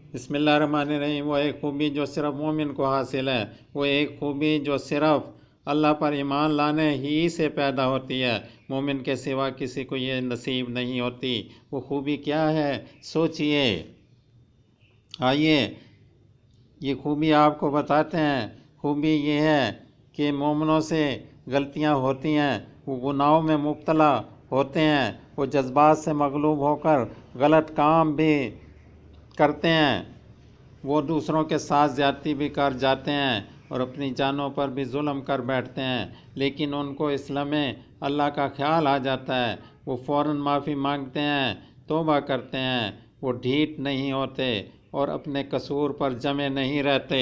بسم اللہ الرحمن الرحیم۔ وہ ایک خوبی جو صرف مومن کو حاصل ہے، وہ ایک خوبی جو صرف اللہ پر ایمان لانے ہی سے پیدا ہوتی ہے، مومن کے سوا کسی کو یہ نصیب نہیں ہوتی۔ وہ خوبی کیا ہے؟ سوچئے۔ آئیے یہ خوبی آپ کو بتاتے ہیں۔ خوبی یہ ہے کہ مومنوں سے غلطیاں ہوتی ہیں، وہ گناہوں میں مبتلا ہوتے ہیں، وہ جذبات سے مغلوب ہو کر غلط کام بھی کرتے ہیں، وہ دوسروں کے ساتھ زیادتی بھی کر جاتے ہیں اور اپنی جانوں پر بھی ظلم کر بیٹھتے ہیں، لیکن ان کو اس لمحے اللہ کا خیال آ جاتا ہے، وہ فوراً معافی مانگتے ہیں، توبہ کرتے ہیں، وہ ڈھیٹ نہیں ہوتے اور اپنے قصور پر جمے نہیں رہتے۔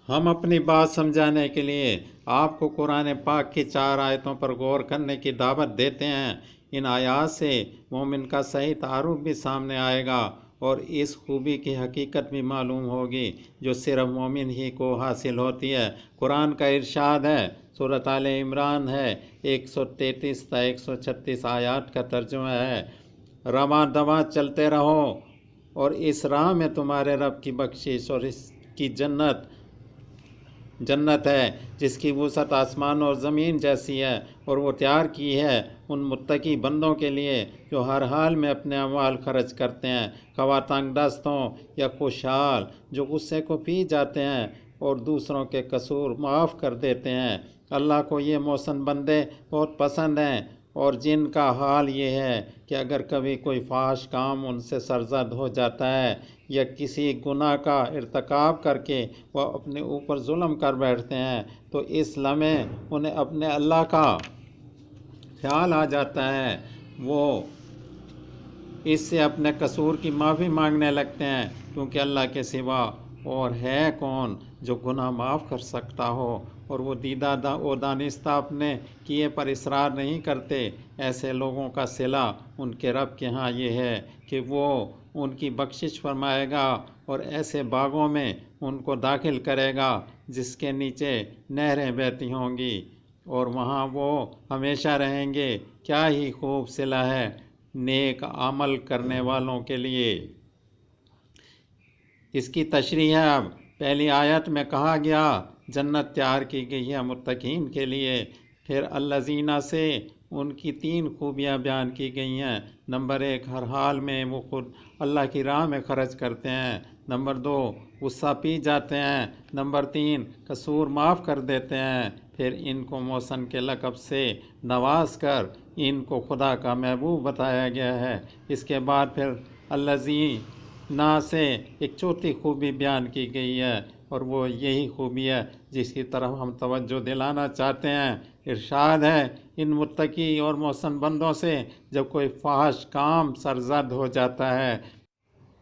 ہم اپنی بات سمجھانے کے لیے آپ کو قرآن پاک کی 4 آیتوں پر غور کرنے کی دعوت دیتے ہیں۔ ان آیات سے مومن کا صحیح تعارف بھی سامنے آئے گا اور اس خوبی کی حقیقت بھی معلوم ہوگی جو صرف مومن ہی کو حاصل ہوتی ہے۔ قرآن کا ارشاد ہے، سورۃ آل عمران ہے، 133 تا 136 آیات کا ترجمہ ہے، رواں دواں چلتے رہو اور اس راہ میں تمہارے رب کی بخشش اور اس کی جنت ہے جس کی وسعت آسمان اور زمین جیسی ہے، اور وہ تیار کی ہے ان متقی بندوں کے لیے جو ہر حال میں اپنے اموال خرچ کرتے ہیں، خواہ تنگ دست ہوں یا خوشحال، جو غصے کو پی جاتے ہیں اور دوسروں کے قصور معاف کر دیتے ہیں۔ اللہ کو یہ محسن بندے بہت پسند ہیں، اور جن کا حال یہ ہے کہ اگر کبھی کوئی فحش کام ان سے سرزد ہو جاتا ہے یا کسی گناہ کا ارتکاب کر کے وہ اپنے اوپر ظلم کر بیٹھتے ہیں تو اس لمحے انہیں اپنے اللہ کا خیال آ جاتا ہے، وہ اس سے اپنے قصور کی معافی مانگنے لگتے ہیں، کیونکہ اللہ کے سوا اور ہے کون جو گناہ معاف کر سکتا ہو، اور وہ دیدہ و دانستہ اپنے کیے پر اصرار نہیں کرتے۔ ایسے لوگوں کا صلہ ان کے رب کے ہاں یہ ہے کہ وہ ان کی بخشش فرمائے گا اور ایسے باغوں میں ان کو داخل کرے گا جس کے نیچے نہریں بہتی ہوں گی، اور وہاں وہ ہمیشہ رہیں گے۔ کیا ہی خوب صلہ ہے نیک عمل کرنے والوں کے لیے۔ اس کی تشریح ہے اب۔ پہلی آیت میں کہا گیا جنت تیار کی گئی ہے متقین کے لیے، پھر الذین سے ان کی 3 خوبیاں بیان کی گئی ہیں۔ نمبر 1، ہر حال میں وہ خود اللہ کی راہ میں خرچ کرتے ہیں۔ نمبر 2، غصہ پی جاتے ہیں۔ نمبر 3، قصور معاف کر دیتے ہیں۔ پھر ان کو محسن کے لقب سے نواز کر ان کو خدا کا محبوب بتایا گیا ہے۔ اس کے بعد پھر الذین سے ایک چوتھی خوبی بیان کی گئی ہے، اور وہ یہی خوبی ہے جس کی طرف ہم توجہ دلانا چاہتے ہیں۔ ارشاد ہے، ان متقی اور محسن بندوں سے جب کوئی فحش کام سرزد ہو جاتا ہے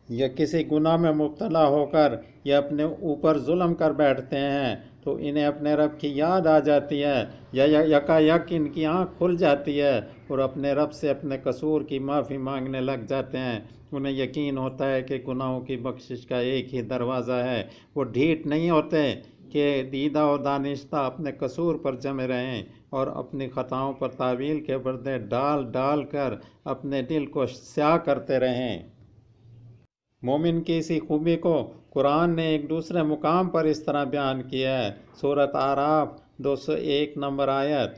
یا کسی گناہ میں مبتلا ہو کر یا اپنے اوپر ظلم کر بیٹھتے ہیں تو انہیں اپنے رب کی یاد آ جاتی ہے، یا یکا ان کی آنکھ کھل جاتی ہے اور اپنے رب سے اپنے قصور کی معافی مانگنے لگ جاتے ہیں۔ انہیں یقین ہوتا ہے کہ گناہوں کی بخشش کا ایک ہی دروازہ ہے، وہ ڈھیٹ نہیں ہوتے کہ دیدہ و دانستہ اپنے قصور پر جمے رہیں اور اپنی خطاؤں پر تعویل کے پردے ڈال کر اپنے دل کو سیاہ کرتے رہیں۔ مومن کی اسی خوبی کو قرآن نے ایک دوسرے مقام پر اس طرح بیان کیا ہے۔ سورۃ اعراف 201 نمبر آیت۔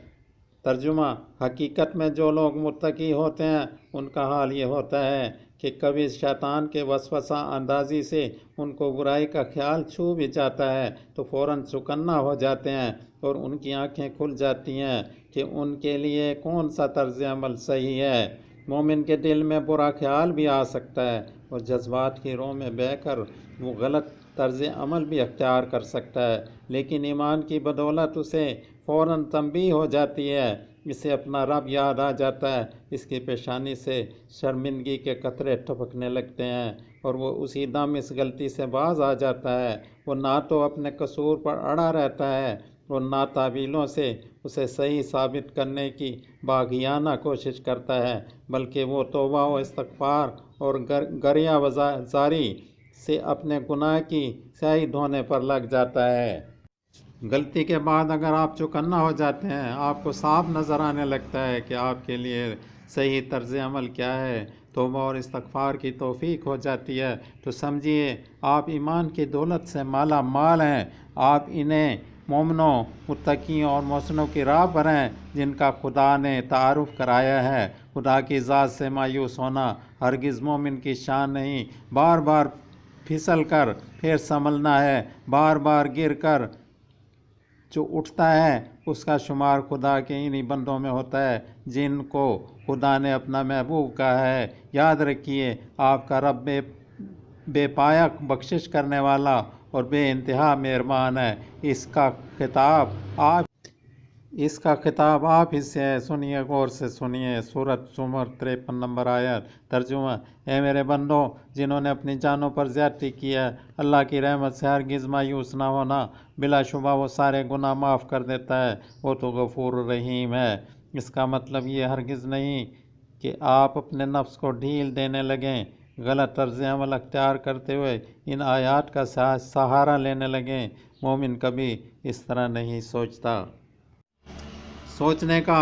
ترجمہ، حقیقت میں جو لوگ متقی ہوتے ہیں ان کا حال یہ ہوتا ہے کہ کبھی شیطان کے وسوسہ اندازی سے ان کو برائی کا خیال چھو بھی جاتا ہے تو فوراً چوکنا ہو جاتے ہیں اور ان کی آنکھیں کھل جاتی ہیں کہ ان کے لیے کون سا طرز عمل صحیح ہے۔ مومن کے دل میں برا خیال بھی آ سکتا ہے اور جذبات کی رو میں بہہ کر وہ غلط طرز عمل بھی اختیار کر سکتا ہے، لیکن ایمان کی بدولت اسے فوراً تنبیہ ہو جاتی ہے، اسے اپنا رب یاد آ جاتا ہے، اس کی پیشانی سے شرمندگی کے قطرے ٹپکنے لگتے ہیں اور وہ اسی دم اس غلطی سے باز آ جاتا ہے۔ وہ نہ تو اپنے قصور پر اڑا رہتا ہے اور نہ تعویلوں سے اسے صحیح ثابت کرنے کی باغیانہ کوشش کرتا ہے، بلکہ وہ توبہ و استغفار اور گریہ زاری سے اپنے گناہ کی سیاہی دھونے پر لگ جاتا ہے۔ غلطی کے بعد اگر آپ چوکنا ہو جاتے ہیں، آپ کو صاف نظر آنے لگتا ہے کہ آپ کے لیے صحیح طرز عمل کیا ہے، توبہ اور استغفار کی توفیق ہو جاتی ہے، تو سمجھیے آپ ایمان کی دولت سے مالا مال ہیں۔ آپ انہیں مومنوں، متقیوں اور محسنوں کی راہ پر ہیں جن کا خدا نے تعارف کرایا ہے۔ خدا کی ذات سے مایوس ہونا ہرگز مومن کی شان نہیں۔ بار بار پھسل کر پھر سنبھلنا ہے، بار بار گر کر جو اٹھتا ہے اس کا شمار خدا کے انہی بندوں میں ہوتا ہے جن کو خدا نے اپنا محبوب کہا ہے۔ یاد رکھیے آپ کا رب بے پایہ بخشش کرنے والا اور بے انتہا مہربان ہے۔ اس کا خطاب آپ ہی سے ہے، سنیے، غور سے سنیے۔ سورۃ زمر 53 نمبر آیت۔ ترجمہ: اے میرے بندوں جنہوں نے اپنی جانوں پر زیادتی کی ہے، اللہ کی رحمت سے ہرگز مایوس نہ ہونا، بلا شبہ وہ سارے گناہ معاف کر دیتا ہے، وہ تو غفور رحیم ہے۔ اس کا مطلب یہ ہرگز نہیں کہ آپ اپنے نفس کو ڈھیل دینے لگیں، غلط طرز عمل اختیار کرتے ہوئے ان آیات کا سہارا لینے لگیں۔ مومن کبھی اس طرح نہیں سوچتا۔ سوچنے کا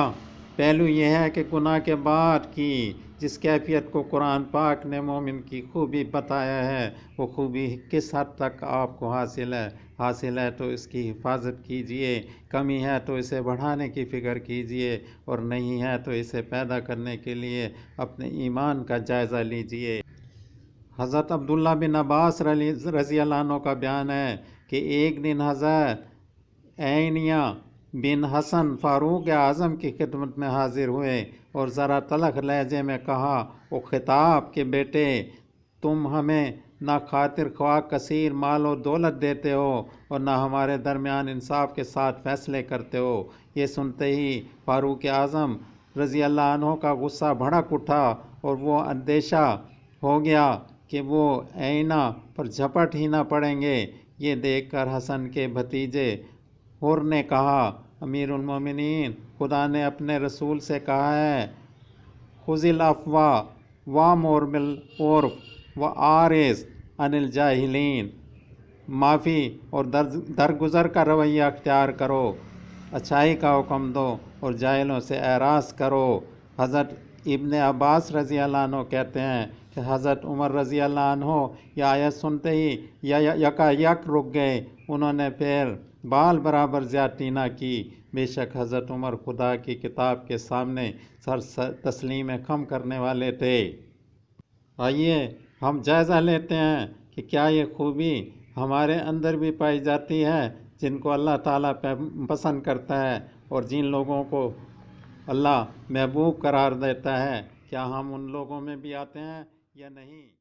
پہلو یہ ہے کہ گناہ کے بعد کی جس کیفیت کو قرآن پاک نے مومن کی خوبی بتایا ہے، وہ خوبی کس حد تک آپ کو حاصل ہے تو اس کی حفاظت کیجئے، کمی ہے تو اسے بڑھانے کی فکر کیجئے، اور نہیں ہے تو اسے پیدا کرنے کے لیے اپنے ایمان کا جائزہ لیجئے۔ حضرت عبداللہ بن عباس رضی اللہ عنہ کا بیان ہے کہ ایک دن حضرت عینیہ بن حسن فاروق اعظم کی خدمت میں حاضر ہوئے اور ذرا تلخ لہجے میں کہا: او خطاب کے بیٹے، تم ہمیں نہ خاطر خواہ کثیر مال و دولت دیتے ہو اور نہ ہمارے درمیان انصاف کے ساتھ فیصلے کرتے ہو۔ یہ سنتے ہی فاروق اعظم رضی اللہ عنہ کا غصہ بھڑک اٹھا اور وہ اندیشہ ہو گیا کہ وہ عینہ پر جھپٹ ہی نہ پڑیں گے۔ یہ دیکھ کر حسن کے بھتیجے حر نے کہا: امیر المومنین، خدا نے اپنے رسول سے کہا ہے، خذ العفو وامر بالعرف وأعرض عن الجاہلین، معافی اور درگزر کا رویہ اختیار کرو، اچھائی کا حکم دو اور جاہلوں سے اعراض کرو۔ حضرت ابن عباس رضی اللہ عنہ کہتے ہیں کہ حضرت عمر رضی اللہ عنہ یہ آیت سنتے ہی یکا یک رک گئے، انہوں نے پھر بال برابر زیادتی نہ کی۔ بے شک حضرت عمر خدا کی کتاب کے سامنے سر تسلیم خم کرنے والے تھے۔ آئیے ہم جائزہ لیتے ہیں کہ کیا یہ خوبی ہمارے اندر بھی پائی جاتی ہے جن کو اللہ تعالیٰ پسند کرتا ہے اور جن لوگوں کو اللہ محبوب قرار دیتا ہے، کیا ہم ان لوگوں میں بھی آتے ہیں یا نہیں؟